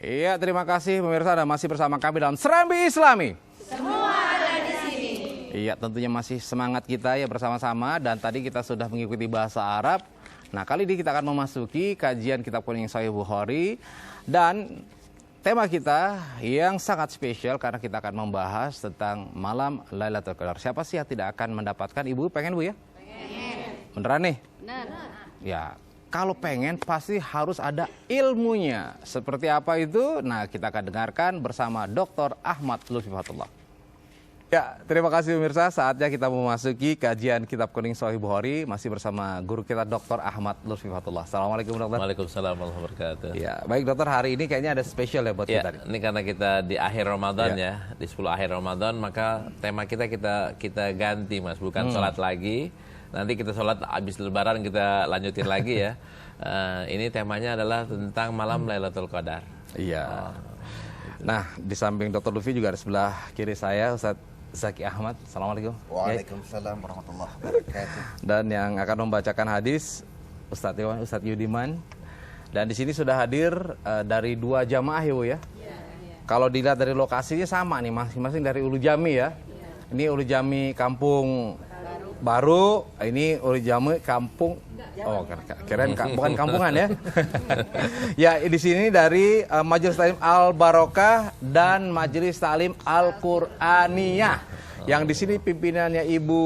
Iya, terima kasih pemirsa, dan masih bersama kami dalam Serambi Islami. Semua ada di sini. Iya, tentunya masih semangat kita ya bersama-sama, dan tadi kita sudah mengikuti bahasa Arab. Nah, kali ini kita akan memasuki kajian kitab kuning Sahih Bukhari, dan tema kita yang sangat spesial karena kita akan membahas tentang malam Lailatul Qadar. Siapa sih yang tidak akan mendapatkan? Ibu pengen, Bu ya? Pengen. Beneran nih? Benar. Ya. Kalau pengen pasti harus ada ilmunya. Seperti apa itu? Nah, kita akan dengarkan bersama Dr. Ahmad Lutfi Fatullah. Ya, terima kasih pemirsa. Saatnya kita memasuki kajian kitab kuning Sahih Bukhari masih bersama guru kita Dr. Ahmad Lutfi Fatullah. Assalamualaikum dokter. Waalaikumsalam warahmatullahi wabarakatuh. Ya, baik dokter, hari ini kayaknya ada spesial ya buat Ya, kita. ini karena kita di akhir Ramadan ya, di 10 akhir Ramadan, maka tema kita ganti Mas, bukan sholat lagi. Nanti kita sholat habis lebaran kita lanjutin lagi ya. Ini temanya adalah tentang malam Lailatul Qadar. Iya. Nah, di samping Dr. Lutfi juga ada sebelah kiri saya Ustadz Zaki Ahmad. Assalamualaikum. Waalaikumsalam warahmatullahi wabarakatuh. Dan yang akan membacakan hadis Ustadz Iwan, Ustadz Yudiman. Dan di sini sudah hadir dari 2 jamaah ya Bu ya. Kalau dilihat dari lokasinya sama nih, masing-masing dari Ulu Jami ya. Ini Ulu Jami Kampung Baru, ini Ulu Jami Kampung. Oh, keren bukan kampungan ya. Ya, di sini dari Majelis Ta'lim Al Barokah dan Majelis Ta'lim Al Qur'aniyah. Yang di sini pimpinannya Ibu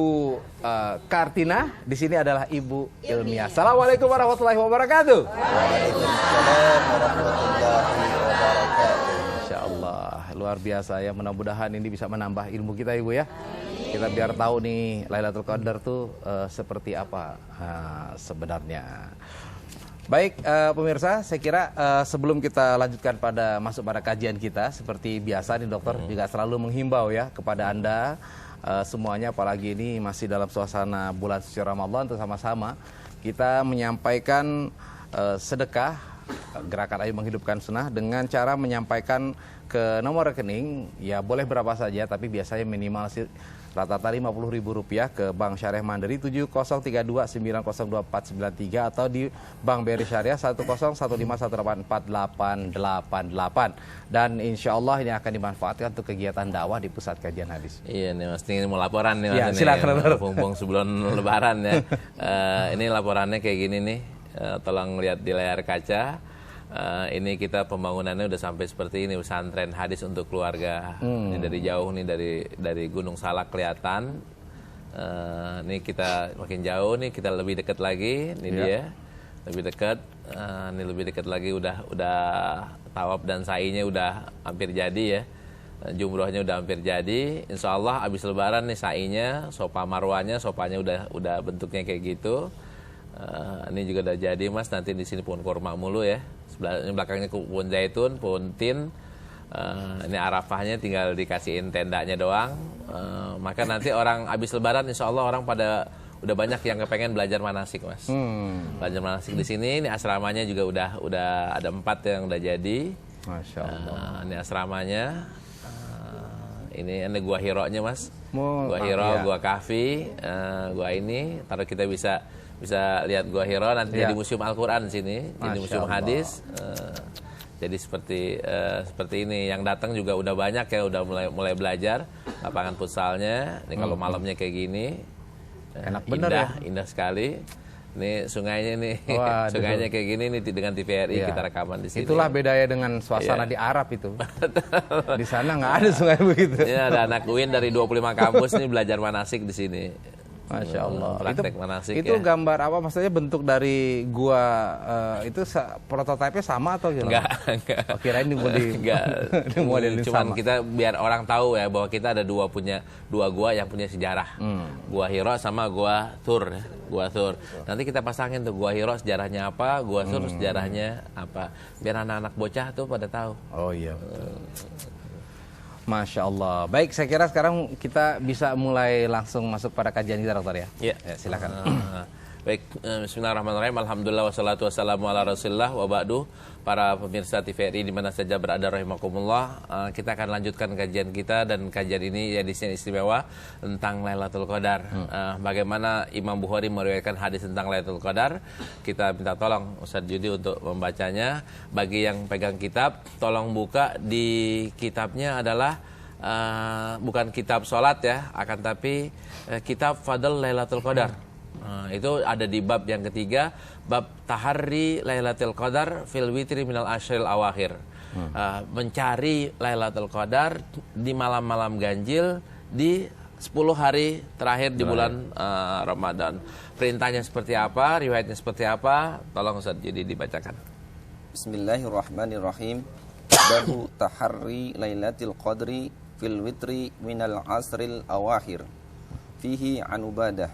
Kartina, di sini adalah Ibu Ilmiah. Assalamualaikum warahmatullahi wabarakatuh. Waalaikumsalam warahmatullahi wabarakatuh. Insya Allah, luar biasa ya. Mudah-mudahan ini bisa menambah ilmu kita Ibu ya. Kita biar tahu nih Lailatul Qadar tuh seperti apa sebenarnya. Baik pemirsa, saya kira sebelum kita lanjutkan masuk pada kajian kita, seperti biasa nih dokter juga selalu menghimbau ya kepada Anda semuanya, apalagi ini masih dalam suasana bulan suci Ramadan, untuk sama-sama kita menyampaikan sedekah gerakan Ayo Menghidupkan Sunnah dengan cara menyampaikan ke nomor rekening, ya boleh berapa saja tapi biasanya minimal rata-rata Rp50.000 ke Bank Syariah Mandiri 7032902493 atau di Bank BRI Syariah 10151848888. Dan insya Allah ini akan dimanfaatkan untuk kegiatan dakwah di pusat kajian hadis. Iya nih Mas, ini mau laporan nih Mas. Ya, silakan. Mumpung sebelum lebaran ya. Ini laporannya kayak gini nih. Tolong lihat di layar kaca. Ini kita pembangunannya udah sampai seperti ini, pesantren hadis untuk keluarga. Ini dari jauh nih, dari Gunung Salak kelihatan. Ini kita makin jauh nih, kita lebih dekat lagi. Ini dia lebih dekat. Ini lebih dekat lagi, udah tawaf dan sa'inya udah hampir jadi ya. Jumrohnya udah hampir jadi. Insya Allah abis lebaran nih sa'inya, sofa marwanya, sofanya udah bentuknya kayak gitu. Ini juga udah jadi Mas. Nanti di sini pohon kurma mulu ya. Belakangnya pohon zaitun, pohon tin. Ini Arafahnya tinggal dikasihin tendanya doang. Maka nanti orang habis lebaran insya Allah orang pada udah banyak yang kepengen belajar manasik Mas. Belajar manasik di sini. Ini asramanya juga udah ada 4 yang udah jadi. Masya Allah. Ini asramanya. Ini ada gua Hiro-nya Mas. Gua Hiro, ya. gua Kahfi, gua ini. Taruh kita bisa lihat Gua Hiro, nanti jadi museum Al-Quran sini, jadi museum hadis. Jadi seperti ini. Yang datang juga udah banyak ya, udah mulai belajar. Lapangan futsalnya, ini kalau malamnya kayak gini, Enak bener ya. Indah sekali. Ini sungainya nih, Waduh. sungainya kayak gini nih dengan TVRI kita rekaman di sini. Itulah bedanya dengan suasana di Arab itu. Di sana nggak ada sungai begitu. Ini ada anak UIN dari 25 kampus nih belajar manasik di sini. Masya Allah. Praktek manasik itu ya. gambar apa? Maksudnya bentuk dari gua itu prototipenya sama atau gimana? Enggak. Oh, kirain ini modelin Cuman sama. kita biar orang tahu ya bahwa kita ada dua gua yang punya sejarah. Gua Hiro sama Gua Thur ya. Gua Thur. Nanti kita pasangin tuh Gua Hiro sejarahnya apa, Gua Thur sejarahnya apa. Biar anak-anak bocah tuh pada tahu. Oh iya. Masya Allah. Baik, saya kira sekarang kita bisa mulai langsung masuk pada kajian kita dokter ya. Iya. Ya, silakan. Baik, bismillahirrahmanirrahim. Alhamdulillah wassalatu wassalamu ala Rasulillah wa ba'du. Para pemirsa TVRI di mana saja berada rahimakumullah, kita akan lanjutkan kajian kita, dan kajian ini edisinya istimewa tentang Lailatul Qadar. Bagaimana Imam Bukhari meriwayatkan hadis tentang Lailatul Qadar. Kita minta tolong Ustaz Judi untuk membacanya. Bagi yang pegang kitab, tolong buka di kitabnya adalah bukan kitab sholat ya, akan tapi kitab Fadl Lailatul Qadar. Itu ada di bab yang ketiga, bab Taharri Lailatul Qadar fil witri minal ashril awakhir. Mencari Lailatul Qadar di malam-malam ganjil di 10 hari terakhir di bulan Ramadan. Perintahnya seperti apa, riwayatnya seperti apa? Tolong Ustaz jadi dibacakan. Bismillahirrahmanirrahim. Babu taharri Lailatul Qadri fil witri minal asril awakhir. Fihi an Ubadah.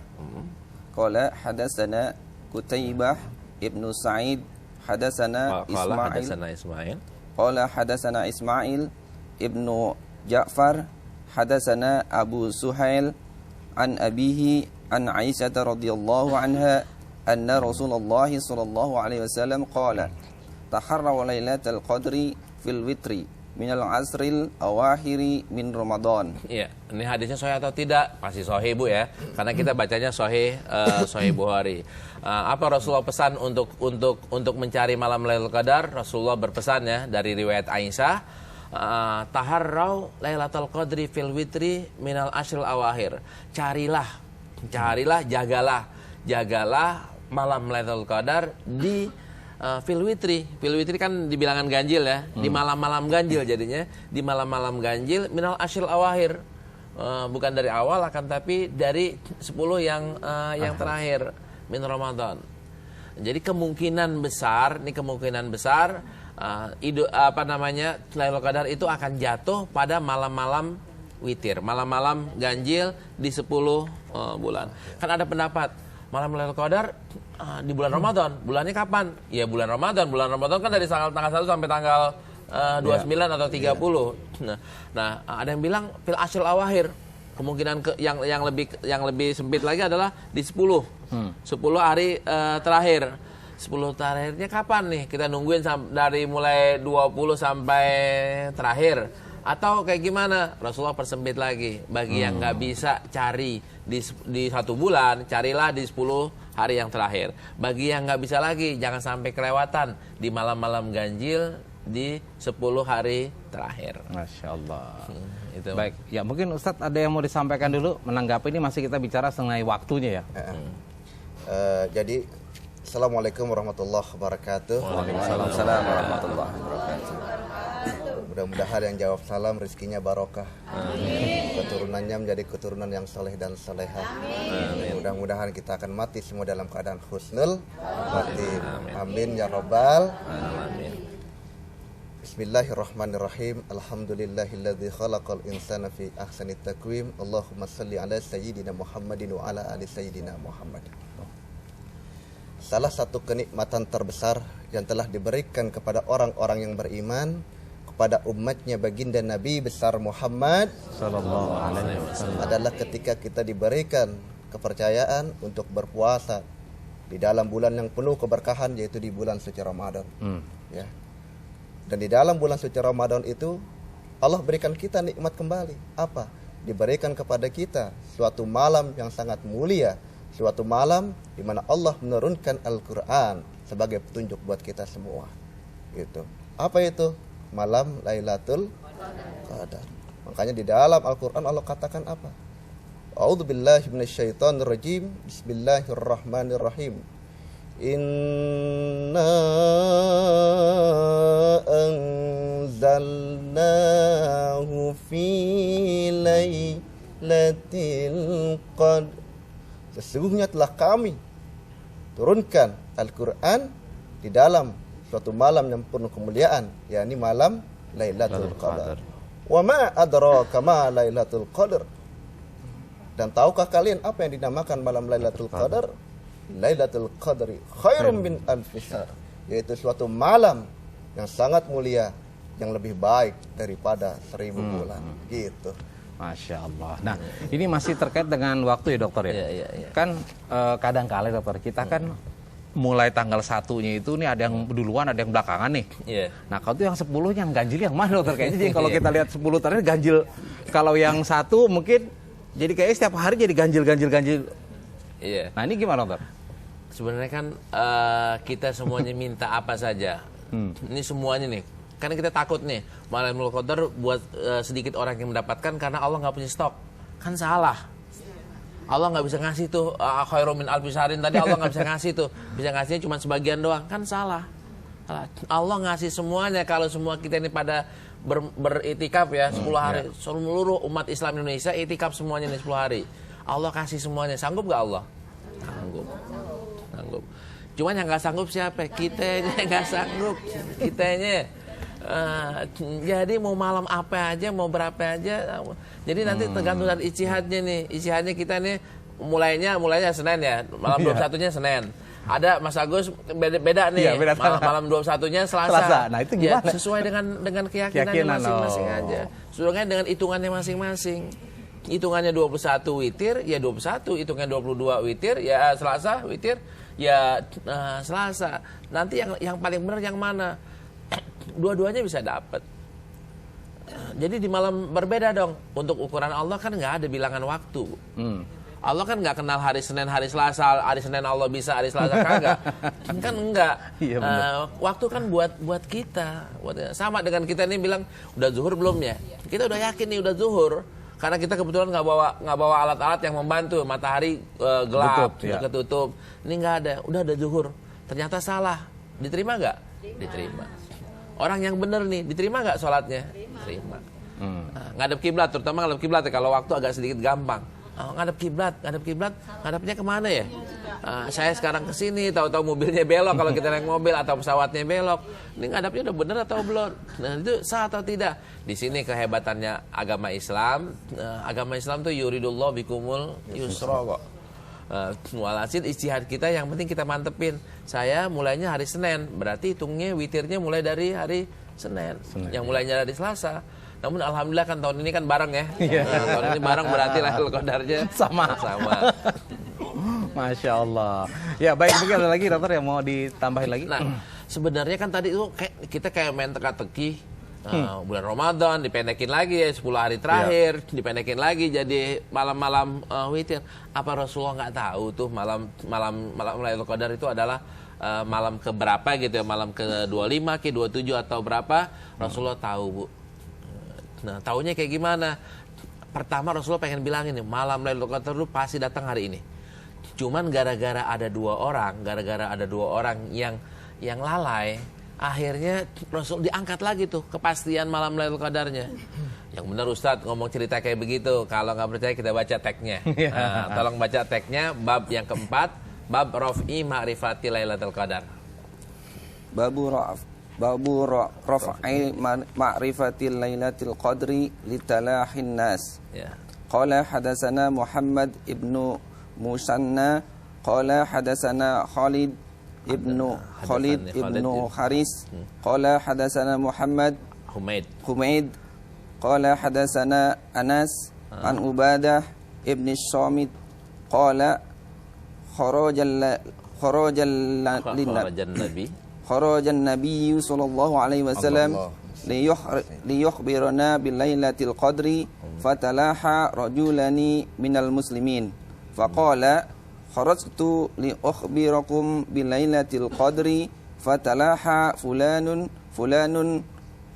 Qala hadatsana Qutaibah ibnu Sa'id hadatsana Ismail. Qala hadatsana Ismail ibnu Ja'far hadatsana Abu Suhail an abihi an Aisyah radhiyallahu anha anna Rasulullah sallallahu alaihi wasallam qala taharraw lailatal qadri fil witri minal asril awakhiri min Ramadan. Iya, ini hadisnya sahih atau tidak? Pasti sahih Bu ya, karena kita bacanya sahih sahih Bukhari. Apa Rasulullah pesan untuk mencari malam Lailatul Qadar? Rasulullah berpesan ya dari riwayat Aisyah, taharrau Lailatul Qadri fil witri minal ashril awakhir. Carilah, jagalah malam Lailatul Qadar di fil witri kan di bilangan ganjil ya, di malam-malam ganjil jadinya, di malam-malam ganjil minal ashril awakhir, bukan dari awal akan tapi dari 10 yang terakhir min Ramadan. Jadi kemungkinan besar Lailatul Qadar itu akan jatuh pada malam-malam witir, malam-malam ganjil di 10 bulan. Kan ada pendapat malam Lailatul Qadar di bulan Ramadan. Bulannya kapan? Ya bulan Ramadan. Bulan Ramadan kan dari tanggal 1 sampai tanggal 29 atau 30. Nah, ada yang bilang fil ashril awakhir. Kemungkinan yang lebih sempit lagi adalah di 10. 10 hari terakhir. 10 terakhirnya kapan nih? Kita nungguin dari mulai 20 sampai terakhir. Atau kayak gimana? Rasulullah persempit lagi. Bagi yang nggak bisa cari di 1 bulan, carilah di 10 hari yang terakhir. Bagi yang nggak bisa lagi, jangan sampai kelewatan di malam-malam ganjil di 10 hari terakhir. Masya Allah. Itu. Baik, ya mungkin Ustadz ada yang mau disampaikan dulu menanggapi ini, masih kita bicara mengenai waktunya ya. Jadi Assalamualaikum warahmatullahi wabarakatuh. Waalaikumsalam warahmatullahi wabarakatuh. Mudah-mudahan yang jawab salam rezekinya barokah. Keturunannya menjadi keturunan yang soleh dan solehah. Mudah-mudahan kita akan mati semua dalam keadaan husnul khatimah. Amin ya rabbal alamin. Bismillahirrahmanirrahim. Alhamdulillahilladzi khalaqal insana fi ahsani taqwim. Allahumma shalli ala sayyidina Muhammadin wa ala ali sayyidina Muhammad. Salah satu kenikmatan terbesar yang telah diberikan kepada orang-orang yang beriman, kepada umatnya baginda Nabi besar Muhammad Sallallahu alaihi wasallam, adalah ketika kita diberikan kepercayaan untuk berpuasa di dalam bulan yang penuh keberkahan, yaitu di bulan suci Ramadan. Ya. Dan di dalam bulan suci Ramadan itu Allah berikan kita nikmat kembali. Apa? Diberikan kepada kita suatu malam yang sangat mulia, suatu malam di mana Allah menurunkan Al-Qur'an sebagai petunjuk buat kita semua. Gitu. Apa itu? Malam Lailatul Qadar. Makanya di dalam Al-Qur'an Allah katakan apa? A'udzubillahi minasyaitonirrajim. Bismillahirrahmanirrahim. Inna anzalnahu fi lailatul qadr. Sesungguhnya telah kami turunkan Al-Qur'an di dalam suatu malam yang penuh kemuliaan, yakni malam Lailatul Qadar. Wa ma adraka ma Lailatul Qadar. Dan tahukah kalian apa yang dinamakan malam Lailatul Qadar? Lailatul Qadri khairum min alfi syahr, yaitu suatu malam yang sangat mulia, yang lebih baik daripada 1000 bulan. Gitu. Masya Allah. Nah, ini masih terkait dengan waktu ya dokter ya. Iya. Kan kadang kala dokter kita kan mulai tanggal 1-nya itu nih ada yang duluan, ada yang belakangan nih. Iya. Nah, kalau itu yang 10 yang ganjil yang mana dokter? Kayaknya jadi kalau kita lihat 10 terakhir ganjil. Kalau yang 1 mungkin jadi kayak setiap hari jadi ganjil. Iya. Nah, ini gimana dokter? Sebenarnya kan kita semuanya minta apa saja. Ini semuanya nih. Karena kita takut nih, Lailatul Qadar buat sedikit orang yang mendapatkan karena Allah nggak punya stok. Kan salah. Allah nggak bisa ngasih tuh khairum min alfi syahrin tadi Allah nggak bisa ngasih tuh. Bisa ngasihnya cuma sebagian doang. Kan salah. Allah ngasih semuanya kalau semua kita ini pada beritikaf ya 10 hari. Seluruh umat Islam Indonesia itikaf semuanya nih 10 hari. Allah kasih semuanya. Sanggup nggak Allah? Sanggup. Cuman yang nggak sanggup siapa? Kitanya nggak sanggup. Kitanya. Jadi mau malam apa aja, mau berapa aja. Jadi nanti tergantung dari ijtihadnya nih. Ijtihadnya kita nih mulainya Senin ya. Malam 21-nya Senin. Ada Mas Agus beda nih. Beda malam 21-nya Selasa. Nah, itu gimana? Ya, sesuai dengan keyakinannya masing-masing aja. Sesuai dengan hitungannya masing-masing. Hitungannya 21 witir, ya 21. Hitungannya 22 witir, ya Selasa witir, ya Selasa. Nanti yang paling benar yang mana? Dua-duanya bisa dapat. Jadi di malam berbeda dong. Untuk ukuran Allah kan nggak ada bilangan waktu. Allah kan nggak kenal hari Senin, hari Selasa, hari Senin Allah bisa, hari Selasa kagak. Kan enggak. Iya, waktu kan buat kita. Sama dengan kita ini bilang udah zuhur belum ya? Kita udah yakin nih udah zuhur. Karena kita kebetulan nggak bawa alat-alat yang membantu. Matahari gelap, ketutup. Ini nggak ada. Udah zuhur. Ternyata salah. Diterima nggak? Diterima. Orang yang benar nih, diterima nggak sholatnya? Terima. Ngadep kiblat, terutama ngadep kiblat ya, kalau waktu agak sedikit gampang. Ngadep kiblat, ngadepnya kemana ya? Saya sekarang ke sini, tahu-tahu mobilnya belok kalau kita naik mobil atau pesawatnya belok. Ini ngadepnya udah benar atau belum? Nah, itu sah atau tidak? Di sini kehebatannya agama Islam. Agama Islam tuh yuridullah bikumul yusra kok. Walhasil ijtihad kita yang penting kita mantepin. Saya mulainya hari Senin, berarti hitungnya witirnya mulai dari hari Senin. Yang mulainya dari Selasa. Namun alhamdulillah kan tahun ini kan bareng ya. Tahun ini bareng berarti Lailatul Qadarnya sama. Masya Allah. Ya baik, mungkin ada lagi dokter yang mau ditambahin lagi. Nah, sebenarnya kan tadi itu kita kayak main teka-teki. Bulan Ramadan dipendekin lagi ya 10 hari terakhir, dipendekin lagi jadi malam-malam witir. Apa Rasulullah nggak tahu tuh malam Lailatul Qadar itu adalah malam keberapa gitu ya, malam ke-25, ke-27 atau berapa? Rasulullah tahu, Bu. Nah, taunya kayak gimana? Pertama Rasulullah pengen bilangin nih, malam Lailatul Qadar itu pasti datang hari ini. Cuman gara-gara ada dua orang yang lalai, akhirnya Rasul diangkat lagi tuh kepastian malam Lailatul Qadarnya. Yang benar Ustadz ngomong cerita kayak begitu. Kalau nggak percaya kita baca tagnya. Tolong baca tagnya bab yang keempat, bab Raf'i Ma'rifati Lailatul Qadar. Babu Raf'i Ma'rifati Lailatul Qadri litalahin nas. Qala hadatsana Muhammad ibnu Musanna qala hadatsana Khalid ibnu Haris qala hadatsana Muhammad Humaid qala hadatsana Anas an Ubadah ibni Samit qala kharajan nabi sallallahu alaihi wasallam liyukhbirana bil lailatul qadri fatalaha rajulani minal muslimin faqala kharajtu li ukhbirakum bilailatil qadri fatalaha fulanun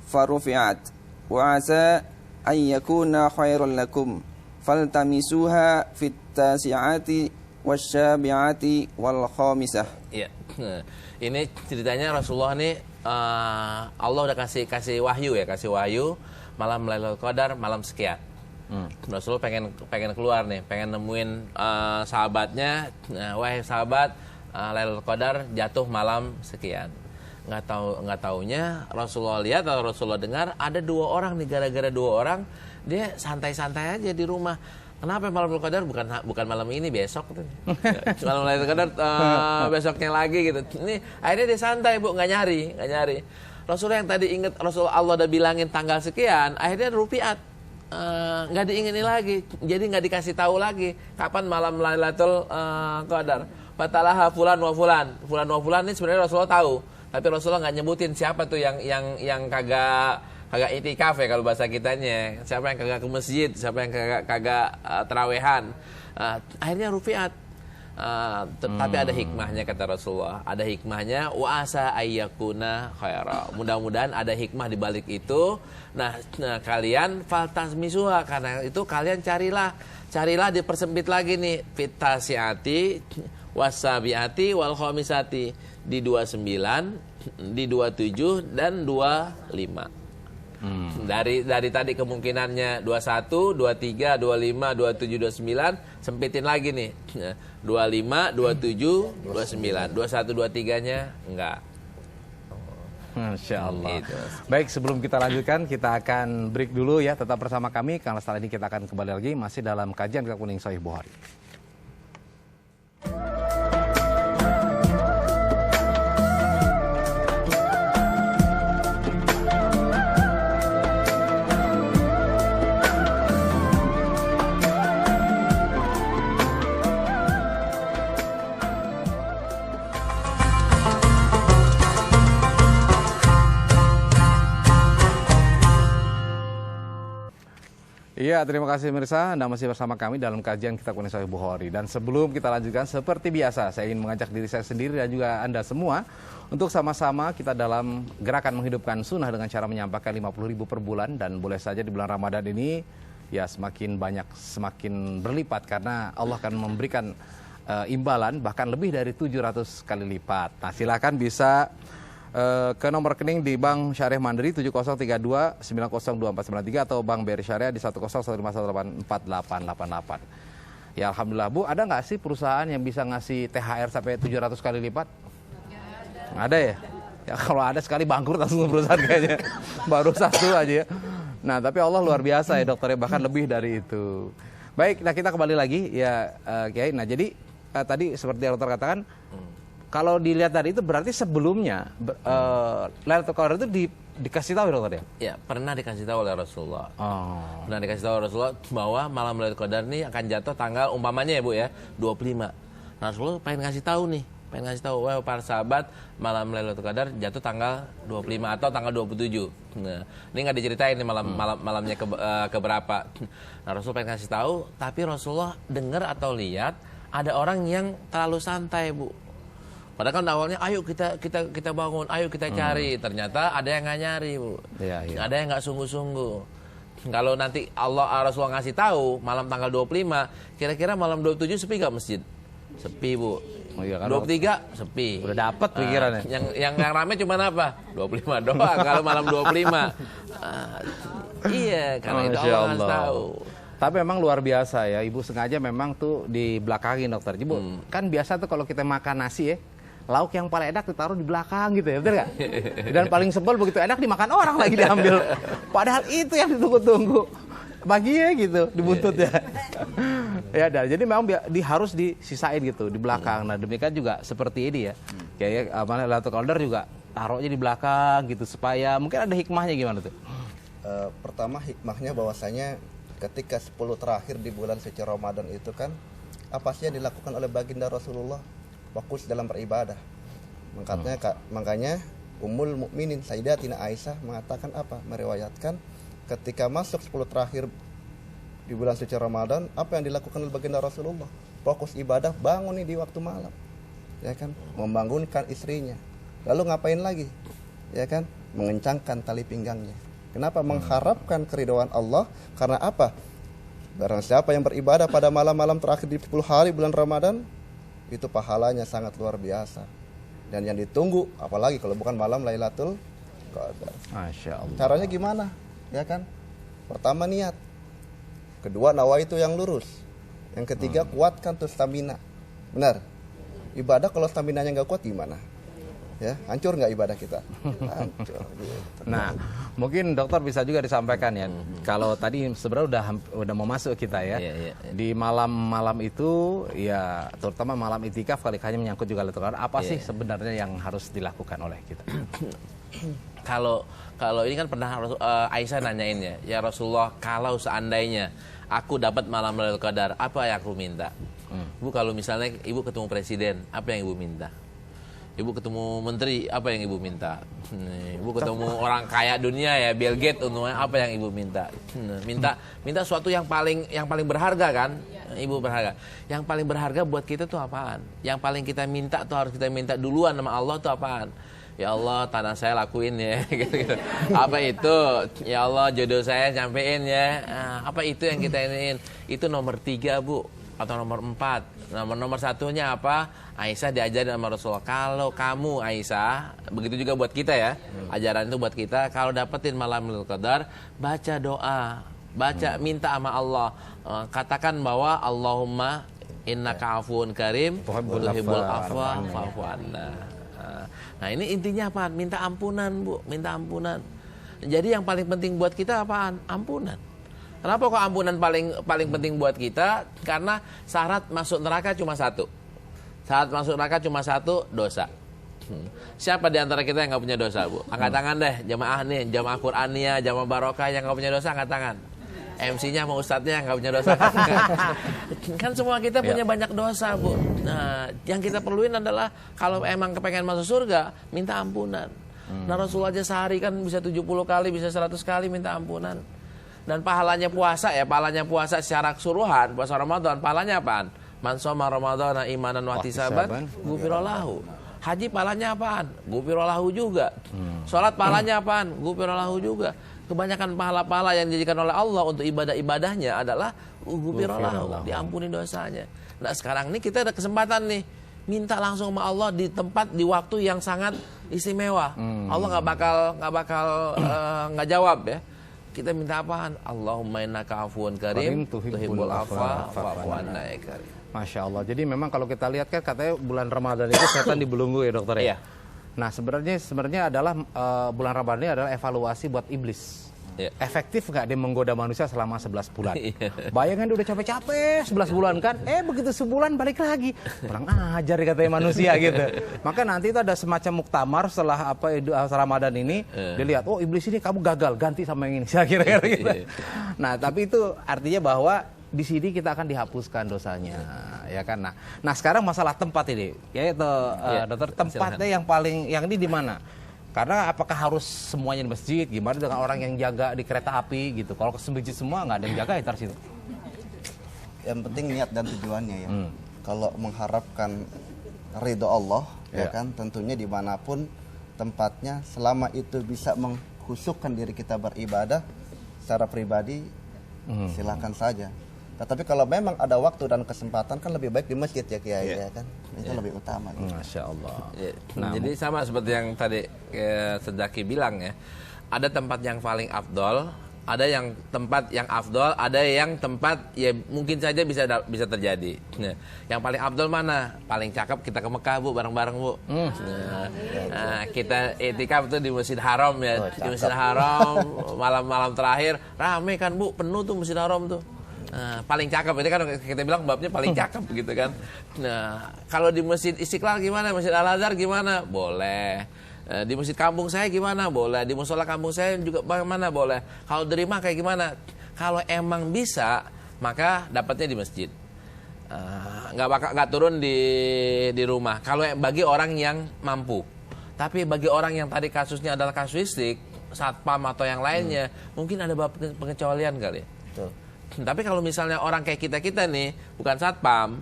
farufi'at wa asa ay yakuna khairan lakum faltamisuha fit tasi'ati wasyabi'ati wal khamisah. Iya. Ini ceritanya Rasulullah nih Allah udah kasih wahyu malam Lailatul Qadar malam sekian. Rasulullah pengen keluar nih, pengen nemuin sahabatnya. Wahai sahabat, Lailatul Qadar jatuh malam sekian. Nggak taunya Rasulullah lihat atau Rasulullah dengar ada dua orang nih, gara-gara dua orang dia santai-santai aja di rumah. Kenapa malam Lailatul Qadar bukan malam ini, besok tuh. Malam Lailatul Qadar besoknya lagi gitu. Ini akhirnya dia santai, Bu, nggak nyari. Rasulullah yang tadi ingat Rasulullah Allah udah bilangin tanggal sekian, akhirnya rupiat. nggak diingini lagi, jadi nggak dikasih tahu lagi kapan malam Lailatul Qadar. Fatalaha fulan wa fulan ini sebenarnya Rasulullah tahu, tapi Rasulullah nggak nyebutin siapa tuh yang kagak itikaf ya kalau bahasa kitanya, siapa yang kagak ke masjid, siapa yang kagak terawehan. Akhirnya rufiat. Tapi ada hikmahnya kata Rasulullah, ada hikmahnya, wa asa ayyakuna khaira. Mudah-mudahan ada hikmah di balik itu. Nah, kalian faltasmisuha, karena itu kalian carilah dipersempit lagi nih, fitasiati wasabiati wal khamisati, di 29, di 27 dan 25. Dari tadi kemungkinannya 21, 23, 25, 27, 29, sempitin lagi nih. 25, 27, 29, 21, 23-nya enggak. Masya Allah. Gitu. Baik, sebelum kita lanjutkan, kita akan break dulu ya. Tetap bersama kami, karena setelah ini kita akan kembali lagi masih dalam kajian Kitab Kuning Sahih Bukhari. Iya, terima kasih pemirsa. Anda masih bersama kami dalam kajian Kitab Kuning Sahih Bukhari. Dan sebelum kita lanjutkan, seperti biasa, saya ingin mengajak diri saya sendiri dan juga Anda semua untuk sama-sama kita dalam gerakan menghidupkan sunnah dengan cara menyampaikan 50.000 per bulan. Dan boleh saja di bulan Ramadan ini ya semakin banyak, semakin berlipat, karena Allah akan memberikan imbalan bahkan lebih dari 700 kali lipat. Nah, silakan bisa ke nomor rekening di Bank Syariah Mandiri 7032 902493 atau Bank BRI Syariah di 101518888. Ya alhamdulillah Bu, ada nggak sih perusahaan yang bisa ngasih THR sampai 700 kali lipat? Nggak ada ya? Ya kalau ada sekali bangkrut langsung perusahaan kayaknya. Baru satu aja ya. Nah tapi Allah luar biasa ya dokternya, bahkan lebih dari itu. Baik, nah kita kembali lagi ya Kiai. Nah jadi tadi seperti yang dokter katakan, kalau dilihat dari itu berarti sebelumnya Lailatul Qadar itu dikasih tahu dokter ya? Ya, pernah dikasih tahu oleh Rasulullah. Oh. Pernah dikasih tahu oleh Rasulullah bahwa malam Lailatul Qadar ini akan jatuh tanggal umpamanya ya Bu ya, 25. Nah, Rasulullah pengen kasih tahu nih, wah para sahabat, malam Lailatul Qadar jatuh tanggal 25 atau tanggal 27. Nah, ini nggak diceritain nih malamnya keberapa. Nah, Rasul pengen kasih tahu, tapi Rasulullah dengar atau lihat ada orang yang terlalu santai, Bu. Padahal kan awalnya ayo kita bangun, ayo kita cari. Ternyata ada yang nggak nyari, Bu. Iya. Ada yang nggak sungguh-sungguh. Kalau nanti Rasulullah ngasih tahu malam tanggal 25, kira-kira malam 27 sepi nggak masjid? Sepi, Bu. Oh, iya, kan 23 sepi. Udah dapat pikirannya. Yang rame cuma apa? 25 doang kalau malam 25. Iya, karena itu Allah ngasih tahu. Tapi memang luar biasa ya, Ibu sengaja memang tuh di belakangin dokter. Ibu kan biasa tuh kalau kita makan nasi ya, lauk yang paling enak ditaruh di belakang gitu ya, betul nggak? Dan paling sebel begitu enak dimakan orang lagi diambil. Padahal itu yang ditunggu-tunggu. Baginya gitu, dibuntut ya. Ya, jadi memang harus disisain gitu di belakang. Nah demikian juga seperti ini ya. Kayak Lailatul Qadar juga taruhnya di belakang gitu supaya mungkin ada hikmahnya gimana tuh? Pertama hikmahnya bahwasanya ketika 10 terakhir di bulan suci Ramadan itu kan apa sih yang dilakukan oleh baginda Rasulullah? Fokus dalam beribadah. Makanya Ummul Mukminin Sayyidatina Aisyah mengatakan apa? Meriwayatkan ketika masuk 10 terakhir di bulan suci Ramadan, apa yang dilakukan oleh baginda Rasulullah? Fokus ibadah, bangun nih di waktu malam. Ya kan? Membangunkan istrinya. Lalu ngapain lagi? Ya kan? Mengencangkan tali pinggangnya. Kenapa? Mengharapkan keridhaan Allah. Karena apa? Barang siapa yang beribadah pada malam-malam terakhir di 10 hari bulan Ramadan, itu pahalanya sangat luar biasa. Dan yang ditunggu, apalagi kalau bukan malam Lailatul Qadar. Masya Allah. Caranya gimana? Ya kan? Pertama niat. Kedua nawaitu yang lurus. Yang ketiga kuatkan tuh stamina. Benar. Ibadah kalau staminanya nggak kuat gimana? ya hancur nggak ibadah kita? Hancur. Gitu. Nah, mungkin dokter bisa juga disampaikan ya. Kalau tadi sebenarnya udah mau masuk kita ya. Di malam-malam itu ya terutama malam itikaf kali hanya menyangkut juga Lailatul Qadar. Apa sih sebenarnya yang harus dilakukan oleh kita? Kalau ini kan pernah Aisyah nanyain ya Rasulullah, kalau seandainya aku dapat malam Lailatul Qadar, apa yang aku minta? Bu, kalau misalnya ibu ketemu presiden, apa yang ibu minta? Ibu ketemu menteri, apa yang ibu minta? Ibu ketemu orang kaya dunia ya, Bill Gates, apa yang ibu minta? Minta sesuatu yang paling berharga kan? Ibu berharga. Yang paling berharga buat kita tuh apaan? Yang paling kita minta tuh harus kita minta duluan sama Allah tuh apaan? Ya Allah, tanah saya lakuin ya, gitu-gitu. Apa itu? Ya Allah, jodoh saya nyampein ya. Apa itu yang kita iniin? Itu nomor 3 Bu, atau nomor 4. Nomor satunya apa? Aisyah diajarin sama Rasulullah. Kalau kamu Aisyah, begitu juga buat kita ya. Ajaran itu buat kita. Kalau dapetin malam Lailatul Qadar, baca doa, minta sama Allah. Katakan bahwa Allahumma innaka afuwun karim, tuhibbul afwa fa'fu anna. Nah ini intinya apaan? Minta ampunan Bu, minta ampunan. Jadi yang paling penting buat kita apaan? Ampunan. Kenapa kok ampunan paling penting buat kita? Karena syarat masuk neraka cuma satu. Syarat masuk neraka cuma satu, dosa. Siapa di antara kita yang nggak punya dosa, Bu? Angkat tangan deh, jamaah nih, jamaah Qur'aniyah, jamaah Barokah yang nggak punya dosa, angkat tangan. MC-nya sama ustadznya nggak punya dosa. Kan semua kita punya banyak dosa, Bu. Nah, yang kita perluin adalah kalau emang kepengen masuk surga, minta ampunan. Nah, Rasulullah aja sehari kan bisa 70 kali, bisa 100 kali minta ampunan. Dan pahalanya puasa ya, pahalanya puasa secara keseluruhan, puasa Ramadan, pahalanya apaan? Man shoma Ramadhana imanan wa ihtisaban ghufira lahu. Haji pahalanya apaan? Ghufira lahu juga. Salat pahalanya apaan? Ghufira lahu juga. Kebanyakan pahala-pahala yang dijadikan oleh Allah untuk ibadah-ibadahnya adalah ghufira lahu, diampuni dosanya. Nah, sekarang ini kita ada kesempatan nih minta langsung sama Allah di tempat, di waktu yang sangat istimewa. Allah nggak bakal nggak jawab ya. Kita minta apaan? Allahumma innaka afuwun karim, tuhibbul afwa fa'fu anna ya karim. Masya Allah. Jadi memang kalau kita lihat kan katanya bulan Ramadan itu setan dibelenggu ya dokter ya. Iya. Nah sebenarnya adalah bulan Ramadan ini adalah evaluasi buat iblis. Iya. Efektif nggak dia menggoda manusia selama 11 bulan? Bayangin dia udah capek-capek 11 bulan kan? Begitu sebulan balik lagi. Kurang ajar katanya manusia gitu. Maka nanti itu ada semacam muktamar setelah Ramadan ini. Dilihat, oh iblis ini kamu gagal, ganti sama yang ini. Kira-kira gitu. Nah tapi itu artinya bahwa di sini kita akan dihapuskan dosanya, ya kan? Nah sekarang masalah tempat ini, yaitu dokter, tempatnya yang ini di mana? Karena apakah harus semuanya di masjid? Gimana dengan orang yang jaga di kereta api gitu? Kalau ke masjid semua nggak ada yang jaga ya tar situ. Yang penting niat dan tujuannya ya. Kalau mengharapkan ridho Allah, ya kan, tentunya dimanapun tempatnya, selama itu bisa mengkhusukkan diri kita beribadah secara pribadi, silakan saja. Tetapi kalau memang ada waktu dan kesempatan kan lebih baik di masjid ya Kiai ya kan. Itu lebih utama gitu. Masya Allah. Nah, jadi sama seperti yang tadi Sejaki bilang ya. Ada tempat yang paling afdol, ada yang tempat yang afdol, ada yang tempat ya mungkin saja bisa terjadi. Nah, yang paling afdol mana? Paling cakep kita ke Mekah Bu, bareng-bareng Bu. Nah, kita itikaf tuh di Masjid Haram ya. Di Masjid Haram malam-malam terakhir rame kan Bu, penuh tuh Masjid Haram tuh. Paling cakep, itu kan kita bilang babnya paling cakep gitu kan. Nah, kalau di Masjid Istiqlal gimana? Masjid Al-Azhar gimana? Boleh. Di masjid kampung saya gimana? Boleh. Di musola kampung saya juga bagaimana? Boleh. Kalau di rumah kayak gimana? Kalau emang bisa, maka dapatnya di masjid. Nggak turun di rumah. Kalau bagi orang yang mampu. Tapi bagi orang yang tadi kasusnya adalah kasuistik, satpam atau yang lainnya, mungkin ada bab pengecualian kali. Betul. Tapi kalau misalnya orang kayak kita nih bukan satpam,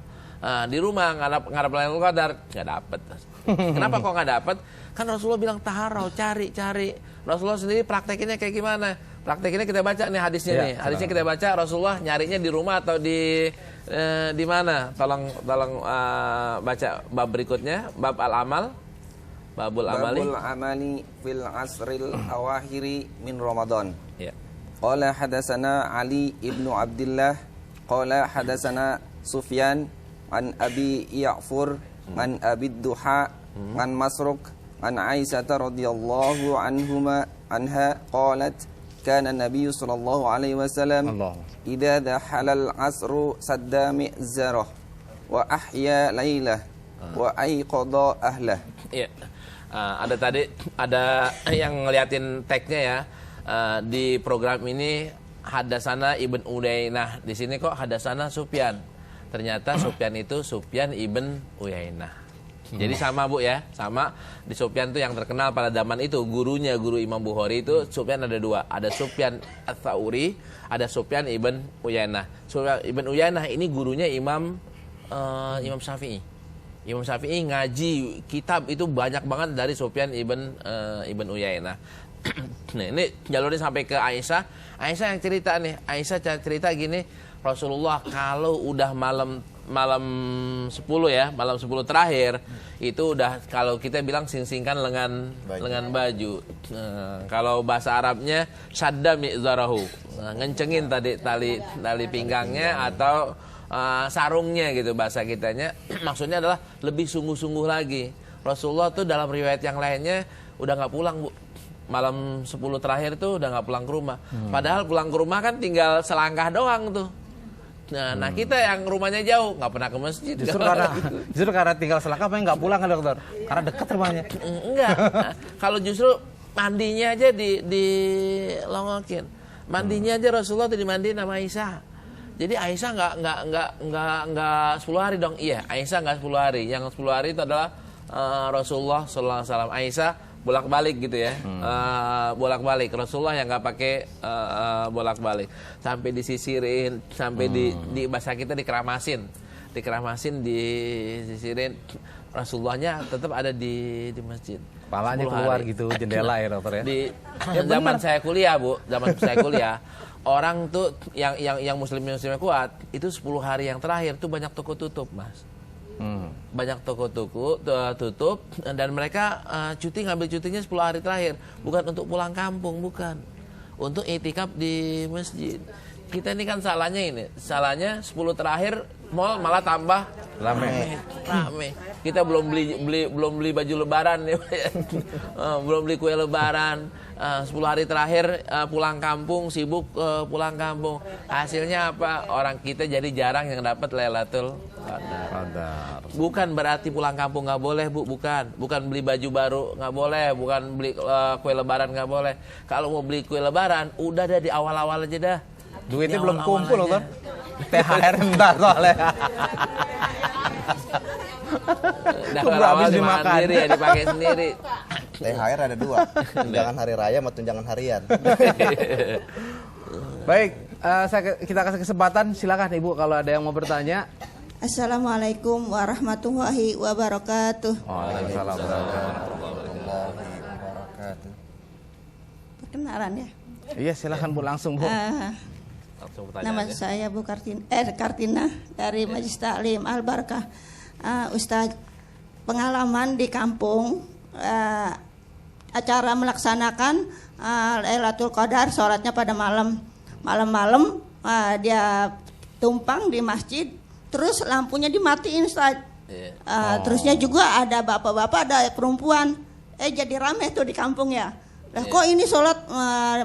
di rumah nggak ada Lailatul Qadar, nggak dapet. Kenapa kok nggak dapet? Kan Rasulullah bilang taharau, cari. Rasulullah sendiri praktekinnya kayak gimana? Praktekinnya kita baca nih hadisnya nih. Hadisnya kita baca, Rasulullah nyarinya di rumah atau di mana? Tolong baca bab berikutnya, bab al-amal. Babul amali fil asril awakhiri min Ramadan. Ya. Qala hadatsana Ali ibnu Abdullah qala hadatsana Sufyan an Abi Ya'fur an Abi Duha an Masruq عن عائشة رضي الله عنها قالت كان النبي صلى الله عليه وسلم إذا دخل العصر سد مئزره وأحيا ليله وأيقظ أهله. Iya. Ada yang ngeliatin tagnya ya. Di program ini Hadasana Ibn Uyainah. Di sini kok Hadasana Sufyan. Ternyata Sufyan itu Sufyan Ibn Uyainah. Jadi sama Bu ya, sama di Sufyan itu yang terkenal pada zaman itu, guru Imam Bukhari itu Sufyan ada dua, ada Sufyan Ats-Tsauri, ada Sufyan Ibn Uyainah. Sufyan Ibn Uyainah ini gurunya Imam Syafi'i. Imam Syafi'i ngaji kitab itu banyak banget dari Sufyan Ibn Uyainah. Nah, ini jalurnya sampai ke Aisyah. Aisyah yang cerita nih, Aisyah cerita gini, Rasulullah kalau udah malam 10 ya, malam 10 terakhir itu udah kalau kita bilang sing-singkan lengan baju. Kalau bahasa Arabnya syadda mi'zarahu, ngencengin tali pinggangnya atau sarungnya gitu bahasa kitanya. Maksudnya adalah lebih sungguh-sungguh lagi. Rasulullah tuh dalam riwayat yang lainnya udah nggak pulang Bu. Malam 10 terakhir tuh udah nggak pulang ke rumah. Padahal pulang ke rumah kan tinggal selangkah doang tuh. Nah kita yang rumahnya jauh nggak pernah ke masjid. Justru karena tinggal selangkah pengen nggak pulang kan dokter? Karena dekat rumahnya. Enggak. Nah, kalau justru mandinya aja dilongokin. Mandinya aja Rasulullah dimandiin sama Aisyah. Jadi Aisyah nggak 10 hari dong. Iya, Aisyah nggak 10 hari. Yang 10 hari itu adalah Rasulullah sallallahu alaihi wasallam. Aisyah bolak-balik gitu ya, bolak-balik. Rasulullah yang nggak pakai bolak-balik, sampai disisirin, sampai di bahasa kita dikeramasin, disisirin. Rasulullahnya tetap ada di masjid. Kepalanya keluar gitu jendela ya dokter ya. Di zaman saya kuliah Bu, orang tuh yang muslimnya kuat itu 10 hari yang terakhir tuh banyak toko tutup Mas. Banyak toko-toko tutup dan mereka ngambil cutinya 10 hari terakhir, bukan untuk pulang kampung, bukan untuk iktikaf di masjid. Kita ini kan salahnya 10 terakhir mall malah tambah rame. Kita belum beli baju lebaran ya. Belum beli kue lebaran. 10 hari terakhir pulang kampung, sibuk pulang kampung. Hasilnya apa? Orang kita jadi jarang yang dapat Lailatul Qadar. Bukan berarti pulang kampung nggak boleh Bu, bukan beli baju baru nggak boleh, bukan beli kue lebaran nggak boleh. Kalau mau beli kue lebaran udah di awal-awal aja dah. Duitnya belum kumpul loh, THR entar soalnya. Kalau habis dimakan sendiri ya dipakai sendiri. THR ada 2, tunjangan hari raya sama tunjangan harian. Baik, kita kasih kesempatan, silakan Ibu kalau ada yang mau bertanya. Assalamualaikum warahmatullahi wabarakatuh. Waalaikumsalam warahmatullahi wabarakatuh. Perkenalan ya. Iya silakan Bu, langsung Bu. Nama saya Bu Kartina dari Majelis Taklim Al Barakah. Ustaz, pengalaman di kampung acara melaksanakan Lailatul Qadar, sholatnya pada malam-malam dia tumpang di masjid, terus lampunya dimatiin Ustaz. Terusnya juga ada bapak-bapak, ada perempuan, jadi rame tuh di kampung ya. Lah kok ini sholat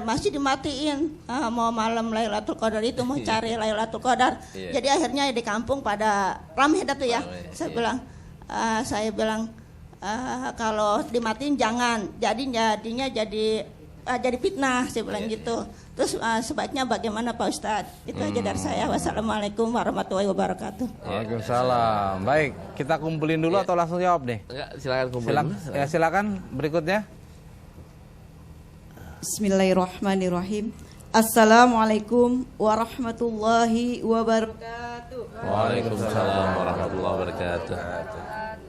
masih dimatiin, mau malam Lailatul Qadar itu, mau cari Lailatul Qadar. Jadi akhirnya di kampung pada ramai dah tuh ya. Saya bilang kalau dimatiin jangan, jadinya jadi fitnah, saya bilang gitu. Terus sebaiknya bagaimana Pak Ustadz? Itu aja dari saya. Wassalamualaikum warahmatullahi wabarakatuh. Waalaikumsalam. Baik, kita kumpulin dulu atau langsung jawab nih? Silakan kumpulin. Silakan berikutnya. Bismillahirrahmanirrahim. Assalamualaikum warahmatullahi wabarakatuh. Waalaikumsalam warahmatullahi wabarakatuh.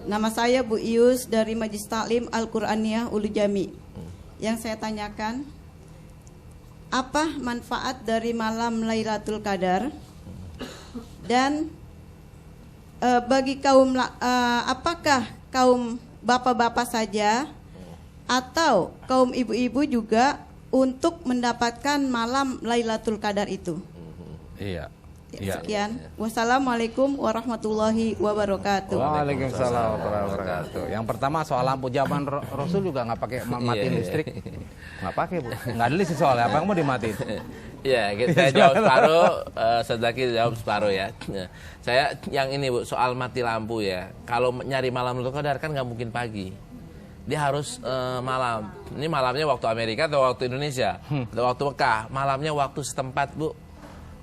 Nama saya Bu Ius dari Majelis Taklim Al-Qur'aniyah Ulu Jami. Yang saya tanyakan, apa manfaat dari malam Lailatul Qadar? Dan bagi apakah kaum bapak-bapak saja atau kaum ibu-ibu juga untuk mendapatkan malam Lailatul Qadar itu? Iya. Ya. Sekian. Wassalamualaikum warahmatullahi wabarakatuh. Waalaikumsalam warahmatullahi wabarakatuh. Yang pertama soal lampu, zaman Rasul juga nggak pakai matiin listrik, nggak pakai Bu, nggak ada listrik soalnya. Apa yang mau dimatiin? Ya, saya jawab separuh, Sedaki jawab separuh ya. Saya yang ini Bu, soal mati lampu ya. Kalau nyari malam Lailatul Qadar kan nggak mungkin pagi. Dia harus malam. Ini malamnya waktu Amerika atau waktu Indonesia? Atau waktu Mekah? Malamnya waktu setempat Bu.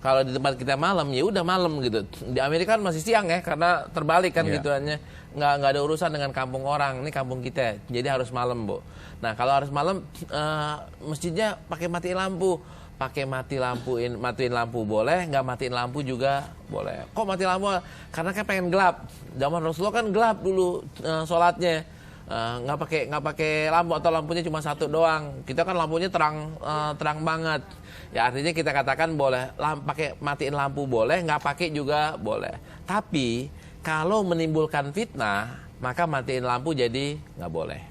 Kalau di tempat kita malam, ya udah malam gitu. Di Amerika kan masih siang ya, karena terbalik kan gituannya. Nggak ada urusan dengan kampung orang. Ini kampung kita, jadi harus malam Bu. Nah kalau harus malam, masjidnya pakai matiin lampu. Pakai matiin lampu boleh, nggak matiin lampu juga boleh. Kok mati lampu? Karena kan pengen gelap. Zaman Rasulullah kan gelap dulu sholatnya. Nggak pakai lampu atau lampunya cuma satu doang. Kita kan lampunya terang banget. Ya artinya kita katakan boleh pakai matiin lampu boleh, nggak pakai juga boleh. Tapi kalau menimbulkan fitnah, maka matiin lampu jadi nggak boleh.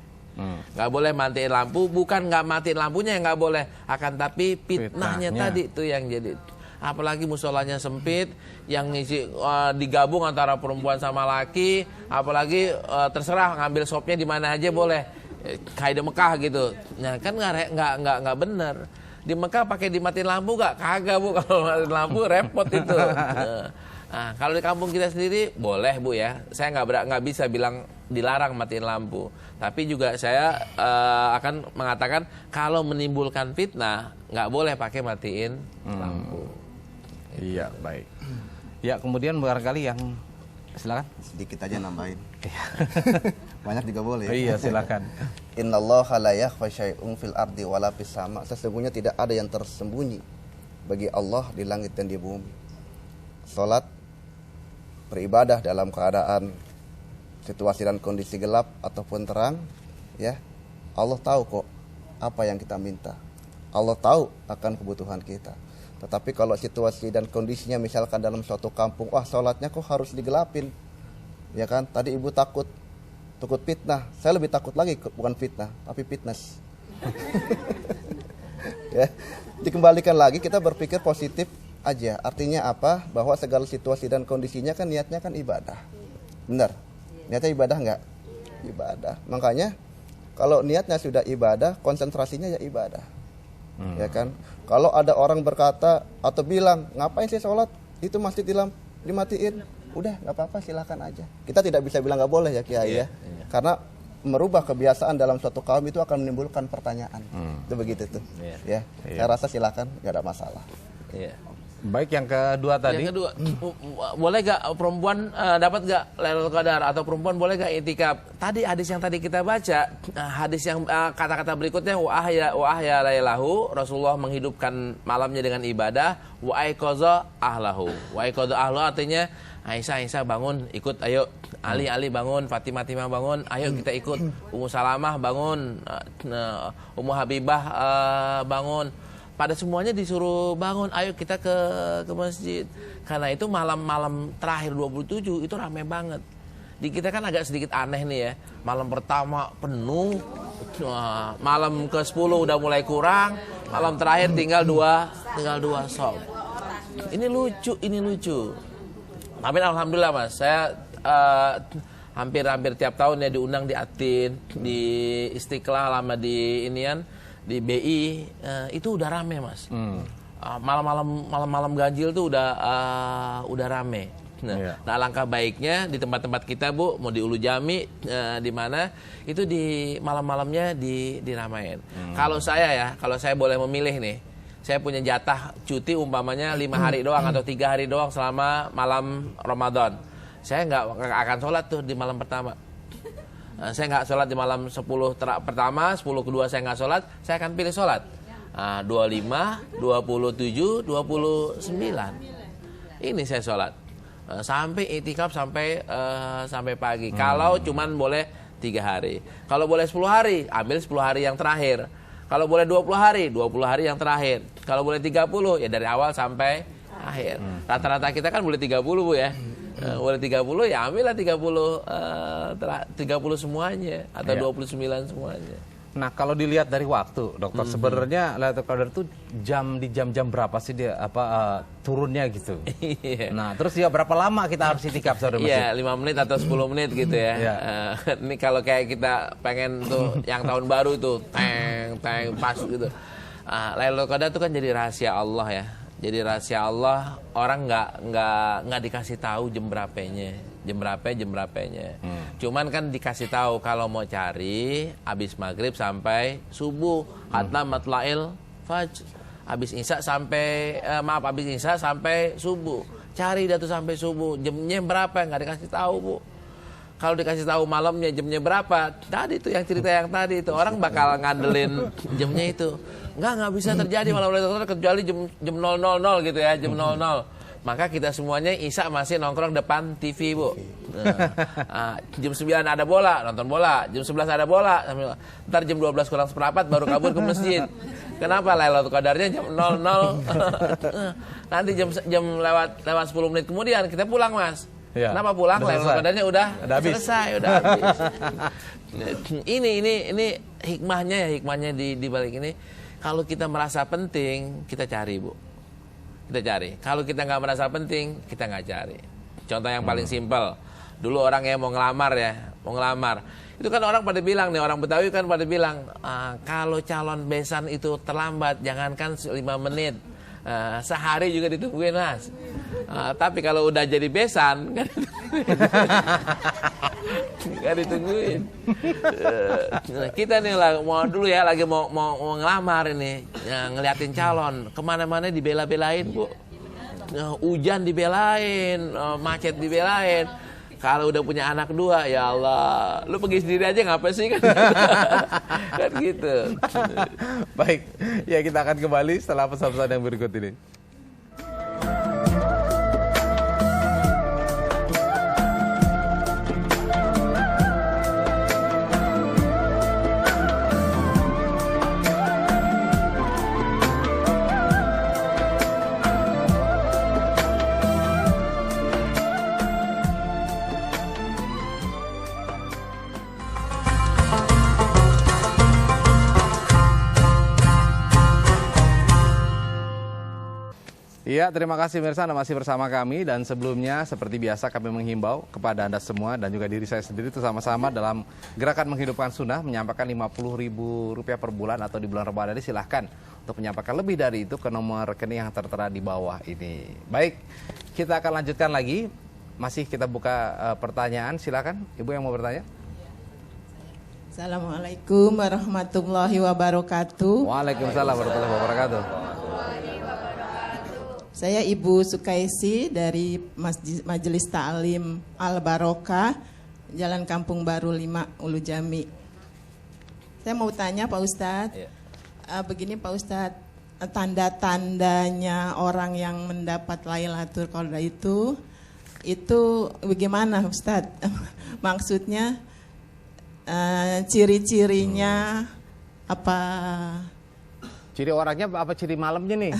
Nggak boleh matiin lampu, bukan nggak matiin lampunya yang nggak boleh, akan tapi fitnahnya tadi itu yang jadi. Apalagi musolanya sempit, yang ngisi digabung antara perempuan sama laki, apalagi terserah ngambil sopnya di mana aja boleh, kayak di Mekah gitu. Nah kan nggak bener. Di Mekah pakai dimatiin lampu kagak Bu, kalau matiin lampu repot itu. Nah, kalau di kampung kita sendiri boleh Bu ya. Saya nggak bisa bilang dilarang matiin lampu. Tapi juga saya akan mengatakan kalau menimbulkan fitnah nggak boleh pakai matiin lampu. Iya, baik. Ya, kemudian barangkali yang silakan. Sedikit aja nambahin. Banyak juga boleh. Iya, silakan. Innallaha la yakhfa syai'un fil ardi wala fis sama. Sesungguhnya tidak ada yang tersembunyi bagi Allah di langit dan di bumi. Salat, beribadah dalam keadaan situasi dan kondisi gelap ataupun terang, ya. Allah tahu kok apa yang kita minta. Allah tahu akan kebutuhan kita. Tetapi kalau situasi dan kondisinya misalkan dalam suatu kampung, wah sholatnya kok harus digelapin, ya kan? Tadi ibu takut fitnah. Saya lebih takut lagi, bukan fitnah, tapi fitness. Ya, dikembalikan lagi, kita berpikir positif aja. Artinya apa? Bahwa segala situasi dan kondisinya kan niatnya kan ibadah. Benar? Niatnya ibadah nggak? Ibadah. Makanya kalau niatnya sudah ibadah, konsentrasinya ya ibadah. Ya kan? Kalau ada orang berkata atau bilang, ngapain sih sholat? Itu masjid dimatiin. Udah, nggak apa-apa, silakan aja. Kita tidak bisa bilang nggak boleh ya Kiai ya. Karena merubah kebiasaan dalam suatu kaum itu akan menimbulkan pertanyaan. Itu begitu tuh. Ya. Saya rasa silakan, nggak ada masalah. Baik, yang kedua tadi. Yang kedua, boleh gak perempuan dapat gak Lailatul Qadar, atau perempuan boleh gak itikaf? Tadi hadis yang tadi kita baca, hadis yang kata-kata berikutnya, wa ahya lailahu, Rasulullah menghidupkan malamnya dengan ibadah, wa aiqadha ahlahu. Wa aiqadha ahlahu artinya Aisyah bangun, ikut, ayo. Ali bangun, Fatimah bangun, ayo kita ikut. Ummu Salamah bangun, Ummu Habibah bangun. Pada semuanya disuruh bangun, ayo kita ke masjid. Karena itu malam-malam terakhir 27 itu ramai banget. Di kita kan agak sedikit aneh nih ya. Malam pertama penuh, malam ke-10 udah mulai kurang, malam terakhir tinggal dua sob. Ini lucu. Tapi alhamdulillah Mas, saya hampir tiap tahun ya diundang di Atin, di Istiqlal, sama di di BI, itu udah rame Mas. Malam-malam ganjil tuh udah rame. Nah, alangkah baiknya di tempat-tempat kita Bu, mau di Ulu Jami, di mana itu di malam-malamnya diramain. Kalau saya boleh memilih nih, saya punya jatah cuti umpamanya 5 hari doang atau 3 hari doang selama malam Ramadan. Saya nggak akan sholat tuh di malam pertama. Saya nggak sholat di malam 10 pertama, 10 kedua saya nggak sholat. Saya akan pilih sholat 25, 27, 29. Ini saya sholat sampai itikaf sampai pagi. Kalau cuman boleh 3 hari. Kalau boleh 10 hari, ambil 10 hari yang terakhir. Kalau boleh 20 hari, 20 hari yang terakhir. Kalau boleh 30, ya dari awal sampai akhir. Rata-rata kita kan boleh 30 Bu ya. Boleh 30, ya ambillah 30 semuanya atau 29 semuanya. Nah, kalau dilihat dari waktu, dokter, sebenarnya Lailatul Qadar itu di jam-jam berapa sih dia turunnya gitu? Nah, terus ya berapa lama kita harus itikaf sore masjid? Iya, 5 menit atau 10 menit gitu ya. Ini kalau kayak kita pengen tuh yang tahun baru itu teng pas gitu. Lailatul Qadar itu kan jadi rahasia Allah ya. Jadi rahasia Allah, orang nggak dikasih tahu jam berapanya. Cuman kan dikasih tahu kalau mau cari habis maghrib sampai subuh, hatta matla'il fajr. Habis isya sampai habis isya sampai subuh. Cari dah tuh sampai subuh. Jamnya berapa nggak dikasih tahu, Bu. Kalau dikasih tahu malamnya jamnya berapa, tadi tuh yang cerita yang tadi itu orang bakal ngandelin jamnya itu. Nggak bisa terjadi malam Lailatul Qadar kecuali jam 000 gitu ya, jam 00. Maka kita semuanya isya masih nongkrong depan TV, Bu. Jam 9 ada bola, nonton bola. Jam 11 ada bola. Ntar jam 12 kurang seperempat baru kabur ke masjid. Kenapa? Lailatul Qadarnya jam 00. Nanti jam lewat 10 menit kemudian kita pulang, Mas. Ya, kenapa pulang? Lailatul Qadarnya udah selesai, udah habis. Ini hikmahnya di balik ini. Kalau kita merasa penting, kita cari, Bu. Kita cari. Kalau kita nggak merasa penting, kita nggak cari. Contoh yang paling simpel. Dulu orang yang mau ngelamar. Itu kan orang pada bilang nih, orang Betawi kan pada bilang, kalau calon besan itu terlambat, jangankan 5 menit. Sehari juga ditungguin, Mas. Tapi kalau udah jadi besan, nggak ditungguin. Kita nih lagi mau ngelamar ini, ngeliatin calon, kemana-mana dibela-belain, Bu. Hujan dibelain, macet dibelain. Kalau udah punya anak 2, ya Allah, lu pergi sendiri aja ngapa sih kan? Kan gitu. Baik, ya kita akan kembali setelah pesan-pesan yang berikut ini. Ya, terima kasih pemirsa, Anda masih bersama kami dan sebelumnya seperti biasa kami menghimbau kepada Anda semua dan juga diri saya sendiri itu sama-sama dalam gerakan menghidupkan sunnah menyampaikan Rp50.000 per bulan atau di bulan Ramadan ini silahkan untuk menyampaikan lebih dari itu ke nomor rekening yang tertera di bawah ini. Baik, kita akan lanjutkan lagi. Masih kita buka pertanyaan, silakan Ibu yang mau bertanya. Assalamualaikum warahmatullahi wabarakatuh. Waalaikumsalam warahmatullahi wabarakatuh. Saya Ibu Sukaisi dari Majelis Ta'lim Al-Barokah, Jalan Kampung Baru 5, Ulu Jami. Saya mau tanya Pak Ustadz, begini Pak Ustadz, tanda-tandanya orang yang mendapat Lailatul Qadar itu bagaimana Ustadz? Maksudnya ciri-cirinya apa? Ciri orangnya apa ciri malamnya nih?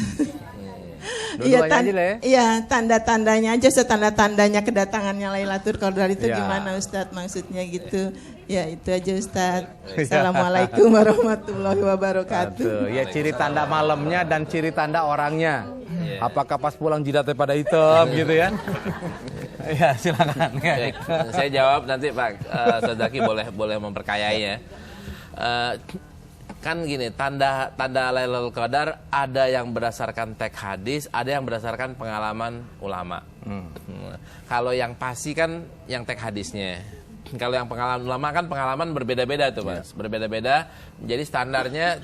Iya, tanda-tandanya aja, tanda-tandanya kedatangannya Lailatul Qadar itu gimana Ustadz, maksudnya gitu. Ya itu aja Ustadz. Assalamualaikum warahmatullahi wabarakatuh. Ya, ciri tanda malamnya dan ciri tanda orangnya. Apakah pas pulang jidatnya pada hitam gitu ya? Ya, silakan. Saya jawab nanti Pak Sodaki boleh memperkayai ya. Kan gini, tanda Lailatul Qadar ada yang berdasarkan teks hadis, ada yang berdasarkan pengalaman ulama. Kalau yang pasti kan yang teks hadisnya. Kalau yang pengalaman ulama kan pengalaman berbeda-beda tuh, Mas. Berbeda-beda. Jadi standarnya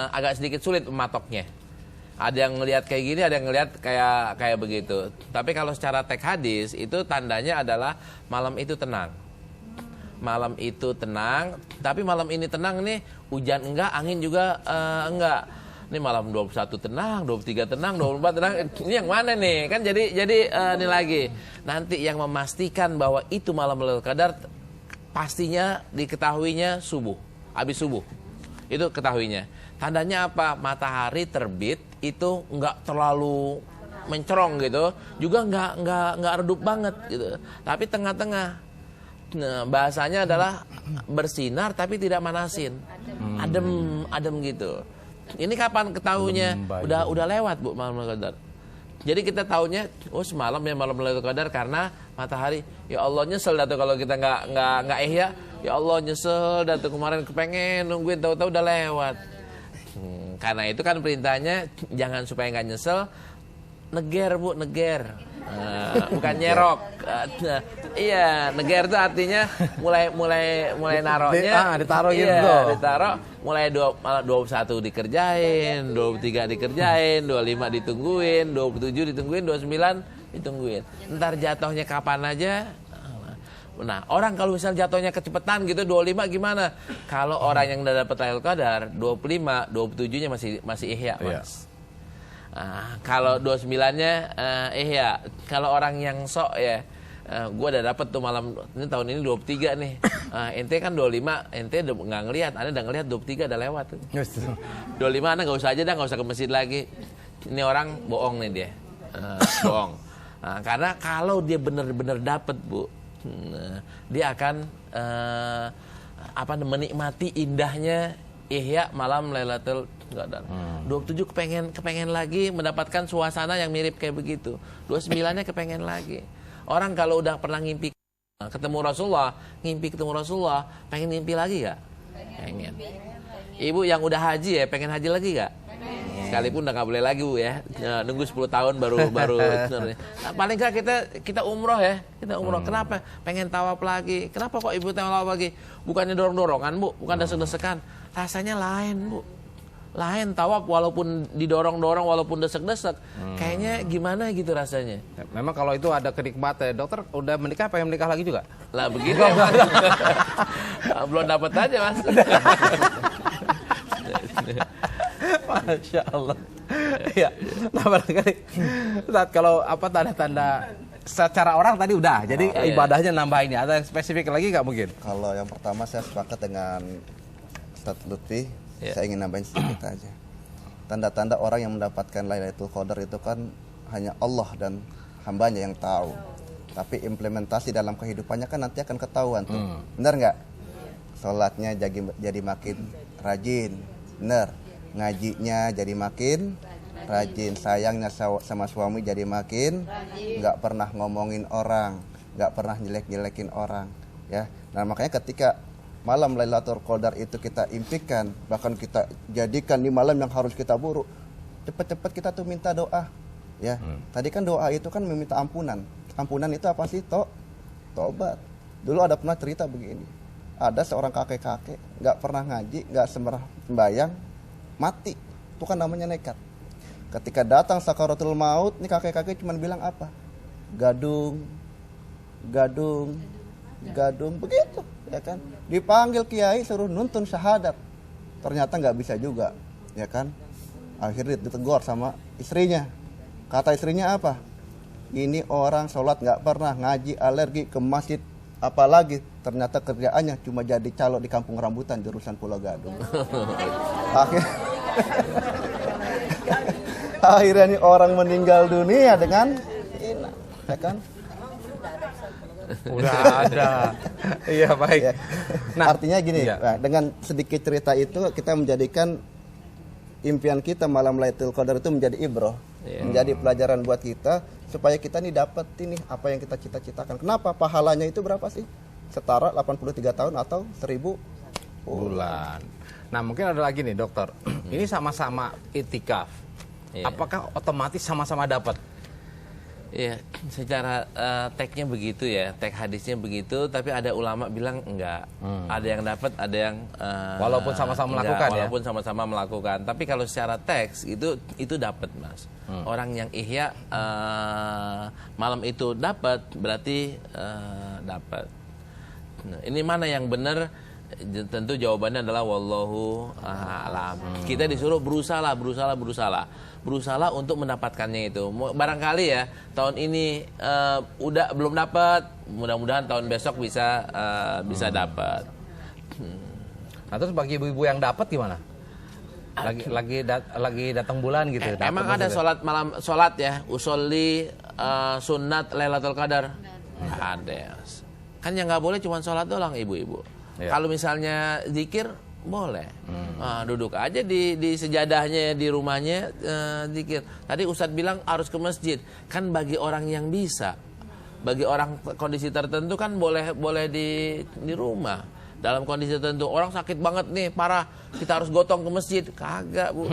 agak sedikit sulit mematoknya. Ada yang ngelihat kayak gini, ada yang ngelihat kayak begitu. Tapi kalau secara teks hadis itu tandanya adalah malam itu tenang. Malam itu tenang, tapi malam ini tenang nih, hujan enggak, angin juga enggak. Ini malam 21 tenang, 23 tenang, 24 tenang. Ini yang mana nih? Kan jadi ini lagi. Nanti yang memastikan bahwa itu malam Lailatul Qadar pastinya diketahuinya subuh, habis subuh. Itu ketahuinya. Tandanya apa? Matahari terbit itu enggak terlalu mencerong gitu, juga enggak redup banget gitu. Tapi tengah-tengah. Nah, bahasanya adalah bersinar tapi tidak manasin. adem gitu. Ini kapan ketahuinya? Udah lewat Bu malam Lailatul Qadar. Jadi kita tahunya, oh semalam ya malam Lailatul Qadar karena matahari. Ya Allah nyesel dah tuh kalau kita nggak ihya. Ya Allah nyesel dah tuh kemarin kepengen nungguin tahu-tahu udah lewat. Karena itu kan perintahnya jangan supaya nggak nyesel, neger Bu, neger. Bukan nyerok. Iya, neger itu artinya mulai naruhnya ditaruh gitu. Iya, ditaruh mulai 21 dikerjain, 23 dikerjain, 25 ditungguin, 27 ditungguin, 29 ditungguin. Ntar jatuhnya kapan aja. Nah, orang kalau misal jatuhnya kecepetan gitu 25 gimana? Kalau orang yang udah dapat Lailatul Qadar 25, 27-nya masih ihya, Mas. Kalau 29-nya ihya. Kalau orang yang sok ya, gue udah dapet tuh malam ini tahun ini 23 nih. Ente kan 25, ente udah nggak ngelihat, Anda udah ngelihat 23 udah lewat tuh. 25 Anda nggak usah aja dah, nggak usah ke masjid lagi. Ini orang bohong nih dia, bohong. Karena kalau dia bener-bener dapet Bu, dia akan menikmati indahnya ihya malam Lailatul Qadar. 27 kepengen lagi mendapatkan suasana yang mirip kayak begitu. 29-nya kepengen lagi. Orang kalau udah pernah ngimpi ketemu Rasulullah, pengen ngimpi lagi gak? Pengen. Ibu yang udah haji ya, pengen haji lagi gak? Sekalipun udah gak boleh lagi Bu ya, nunggu 10 tahun baru paling gak kita umroh ya, kita umroh. Kenapa? Pengen tawaf lagi. Kenapa kok ibu tawaf lagi? Bukannya dorong-dorongan Bu, bukan desek-desekan. Rasanya lain Bu, lain tawaf walaupun didorong-dorong, walaupun desek-desek, kayaknya gimana gitu rasanya. Memang kalau itu ada kenikmatan. Dokter udah menikah, pengen menikah lagi juga? Lah begitu. Belum dapat aja Mas. Masya Allah. Ya, nah barangkali Ustaz, kalau tanda-tanda secara orang tadi udah, jadi ibadahnya nambah ini. Ada yang spesifik lagi nggak mungkin? Kalau yang pertama saya sepakat dengan Ustaz Lutfi, saya ingin nambahin sedikit aja. Tanda-tanda orang yang mendapatkan Lailatul Qadar itu kan hanya Allah dan hambanya yang tahu. Tapi implementasi dalam kehidupannya kan nanti akan ketahuan tuh. Benar nggak? Sholatnya jadi makin rajin, benar. Ngajinya jadi makin rajin, sayangnya sama suami jadi makin nggak pernah ngomongin orang, nggak pernah jelek-jelekin orang, ya. Nah makanya ketika malam Lailatul Qadar itu kita impikan, bahkan kita jadikan di malam yang harus kita buru, cepat-cepat kita tuh minta doa, ya. Tadi kan doa itu kan meminta ampunan. Ampunan itu apa sih? Tobat. Dulu ada pernah cerita begini, ada seorang kakek-kakek nggak pernah ngaji, nggak sembahyang, mati. Itu kan namanya nekat. Ketika datang sakaratul maut, nih kakek-kakek cuma bilang apa? Gadung, begitu, ya kan? Dipanggil kiai suruh nuntun syahadat, ternyata nggak bisa juga, ya kan? Akhirnya ditegur sama istrinya. Kata istrinya apa? Ini orang sholat nggak pernah, ngaji alergi, ke masjid apalagi, ternyata kerjaannya cuma jadi calo di kampung rambutan jurusan Pulau Gadung. Akhirnya nih orang meninggal dunia dengan ini, ya kan? Udah ada. Iya baik. Ya. Nah, artinya gini, nah, dengan sedikit cerita itu kita menjadikan impian kita malam Lailatul Qadar itu menjadi ibroh, menjadi pelajaran buat kita supaya kita nih dapat ini apa yang kita cita-citakan. Kenapa? Pahalanya itu berapa sih? Setara 83 tahun atau 1000 bulan. Nah mungkin ada lagi nih dokter, ini sama-sama itikaf, apakah otomatis sama-sama dapat? Iya, secara tagnya begitu ya, tag hadisnya begitu, tapi ada ulama bilang enggak. Ada yang dapat, ada yang walaupun sama-sama melakukan, walaupun sama-sama melakukan. Tapi kalau secara teks itu dapat, Mas. Orang yang ihya malam itu dapat, berarti dapat. Nah, ini mana yang benar? Tentu jawabannya adalah wallahu a'lam. Kita disuruh berusaha untuk mendapatkannya itu. Barangkali ya tahun ini belum dapat, mudah-mudahan tahun besok bisa dapat. Nah terus bagi ibu-ibu yang dapat gimana? Lagi datang bulan gitu. Emang ada sholat ya, usolli sunnat Lailatul Qadar? Ada. Kan yang nggak boleh cuma sholat doang ibu-ibu. Kalau misalnya zikir boleh. Duduk aja di sejadahnya di rumahnya zikir. Tadi Ustadz bilang harus ke masjid. Kan bagi orang yang bisa, bagi orang kondisi tertentu kan boleh di rumah. Dalam kondisi tertentu orang sakit banget nih, parah, kita harus gotong ke masjid. Kagak, Bu.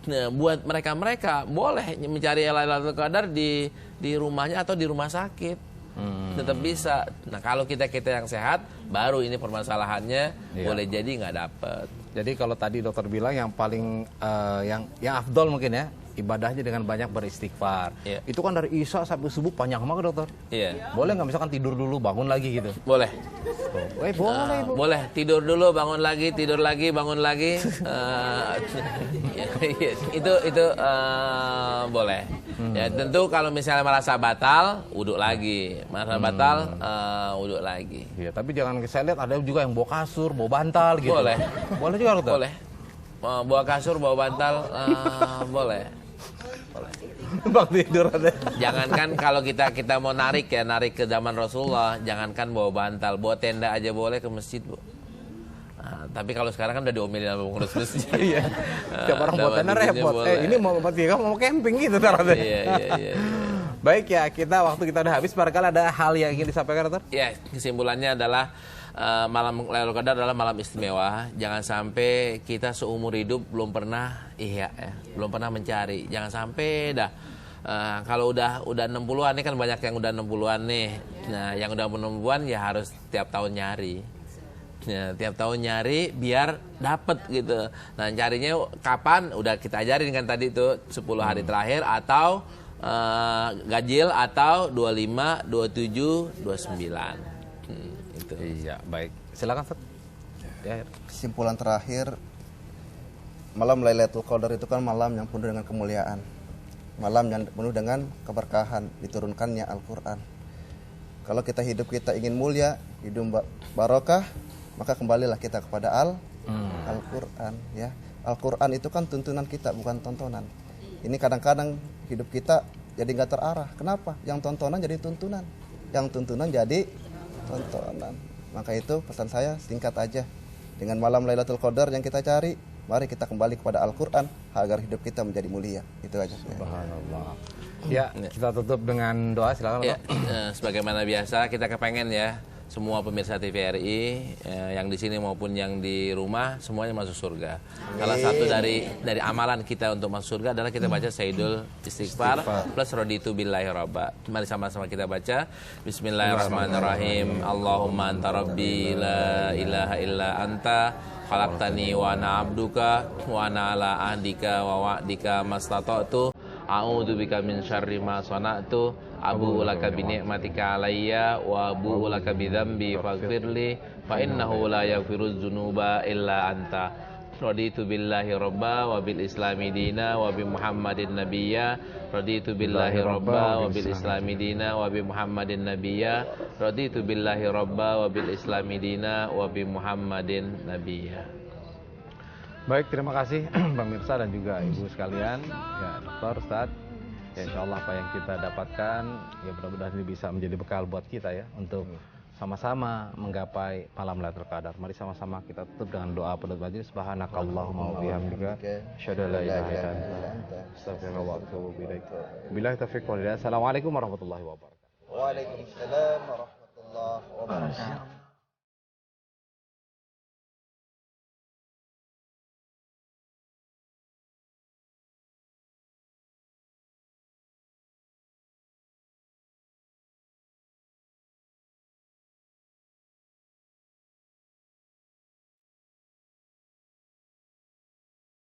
Nah, buat mereka boleh mencari Lailatul Qadar di rumahnya atau di rumah sakit. Tetap bisa. Nah, kalau kita yang sehat, baru ini permasalahannya boleh jadi nggak dapet. Jadi kalau tadi dokter bilang yang paling yang afdol mungkin ya, ibadahnya dengan banyak beristighfar. Itu kan dari Isya sampai subuh panjang banget, dokter. Boleh nggak misalkan tidur dulu bangun lagi gitu? Boleh. Boleh, Bu. Boleh tidur dulu bangun lagi, tidur lagi bangun lagi. Itu boleh. Ya tentu kalau misalnya merasa batal, wudhu lagi. Merasa batal, wudhu lagi. Iya, tapi jangan, saya lihat ada juga yang bawa kasur, bawa bantal gitu. Boleh. Boleh juga, dokter? Boleh. Bawa kasur, bawa bantal, boleh. Bang tidur ada. Jangankan kalau kita mau narik ke zaman Rasulullah, jangankan bawa bantal, bawa tenda aja boleh ke masjid, Bu. Tapi kalau sekarang kan udah diomelin sama pengurus masjid. Iya. Tiap orang bawa tenda repot. Ini mau camping gitu taruhnya. Iya. Baik ya, waktu kita udah habis. Barangkali ada hal yang ingin disampaikan, dokter? Ya, kesimpulannya adalah malam Lailatul Qadar adalah malam istimewa. Jangan sampai kita seumur hidup belum pernah belum pernah mencari. Jangan sampai dah. Kalau udah 60-an, ini kan banyak yang udah 60-an nih. Nah, yang udah 60-an ya harus tiap tahun nyari. Ya, tiap tahun nyari biar dapet gitu. Nah, carinya kapan? Udah kita ajarin kan tadi tuh 10 hari terakhir atau ganjil atau 25, 27, 29. Itu. Iya, baik. Silakan, Ustaz. Ya. Kesimpulan terakhir, malam Lailatul Qadar itu kan malam yang penuh dengan kemuliaan. Malam yang penuh dengan keberkahan, diturunkannya Al-Qur'an. Kalau hidup kita ingin mulia, hidup barokah, maka kembalilah kita kepada Al-Qur'an ya. Al-Qur'an itu kan tuntunan kita, bukan tontonan. Ini kadang-kadang hidup kita jadi nggak terarah. Kenapa? Yang tontonan jadi tuntunan, yang tuntunan jadi tontonan. Maka itu pesan saya singkat aja. Dengan malam Lailatul Qadar yang kita cari, mari kita kembali kepada Al-Qur'an agar hidup kita menjadi mulia. Itu aja. Subhanallah. Ya, kita tutup dengan doa, silakan. Ya, sebagaimana biasa kita kepengen ya semua pemirsa TVRI yang di sini maupun yang di rumah semuanya masuk surga. Salah satu dari amalan kita untuk masuk surga adalah kita baca Sayyidul Istighfar plus raditu billahi rabba. Mari sama-sama kita baca. Bismillahirrahmanirrahim. Allahumma anta rabbi la ilaha illa anta khalaqtani wa ana abduka wa ana ala ahdika wa wa'dika mastata'tu. A'udzubika min syarri ma sana'tu. Abu'u laka bi ni'matika alayya wa abu'u laka bi dzambi faghfirli fa innahu la yaghfiruz dzunuba illa anta. Raditu billahi rabba wa bil islami dina wa bi Muhammadin nabiyya. Raditu billahi rabba wa bil islami dina wa bi Muhammadin nabiyya. Raditu billahi rabba wa bil islami dina wa bi Muhammadin nabiyya. Baik, terima kasih pemirsa dan juga ibu sekalian. Ya, Dokter, Ustaz. Ya, insya Allah apa yang kita dapatkan, ya mudah-mudahan ini bisa menjadi bekal buat kita ya untuk sama-sama menggapai malam Lailatul Qadar. Mari sama-sama kita tutup dengan doa penutup majelis. Subhanakallahumma wa bihamdika asyhadu an la ilaha illa anta astaghfiruka wa atubu ilaik. Billahi taufiq wal hidayah. Assalamualaikum warahmatullahi wabarakatuh. Waalaikumsalam warahmatullahi wabarakatuh.